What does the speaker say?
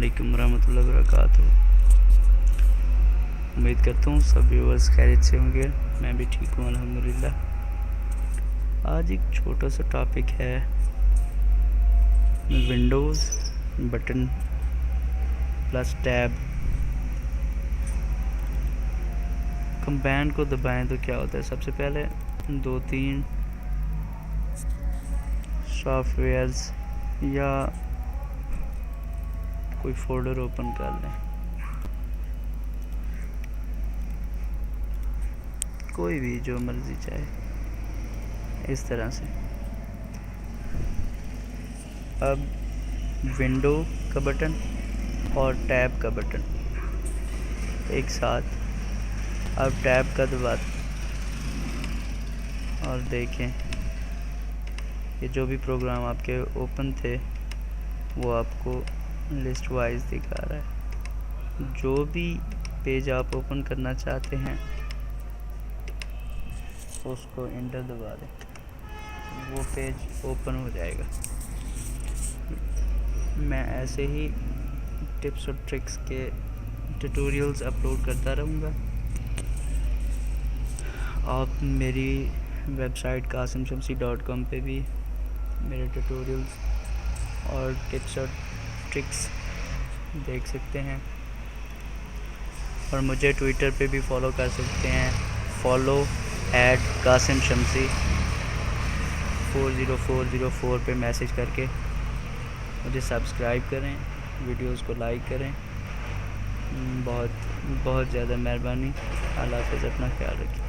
علیکم ورحمۃ اللہ وبرکاتہ۔ امید کرتا ہوں سب ویورز خیریت سے ہوں گے، میں بھی ٹھیک ہوں الحمدللہ۔ آج ایک چھوٹا سا ٹاپک ہے Windows button plus tab combine کو دبائیں تو کیا ہوتا ہے۔ سب سے پہلے 2-3 سافٹ ویئرز یا کوئی فولڈر اوپن کر لیں، کوئی بھی جو مرضی چاہے، اس طرح سے۔ اب ونڈو کا بٹن اور ٹیب کا بٹن ایک ساتھ، اب ٹیب کا دباتے اور دیکھیں کہ جو بھی پروگرام آپ کے اوپن تھے وہ آپ کو لسٹ وائز دکھا رہا ہے۔ جو بھی پیج آپ اوپن کرنا چاہتے ہیں اس کو انٹر دبا دیں، وہ پیج اوپن ہو جائے گا۔ میں ایسے ہی ٹپس اور ٹرکس کے ٹیوٹوریلز اپلوڈ کرتا رہوں گا۔ آپ میری ویب سائٹ qasimshamsi.com پہ بھی میرے ٹیوٹوریلز اور ٹپس اور ٹرکس دیکھ سکتے ہیں، اور مجھے ٹویٹر پہ بھی فالو کر سکتے ہیں، follow@qasimshamsi40404 پہ میسج کر کے مجھے سبسکرائب کریں، ویڈیوز کو لائک کریں۔ بہت بہت زیادہ مہربانی۔ اللہ حافظ، اپنا خیال رکھیں۔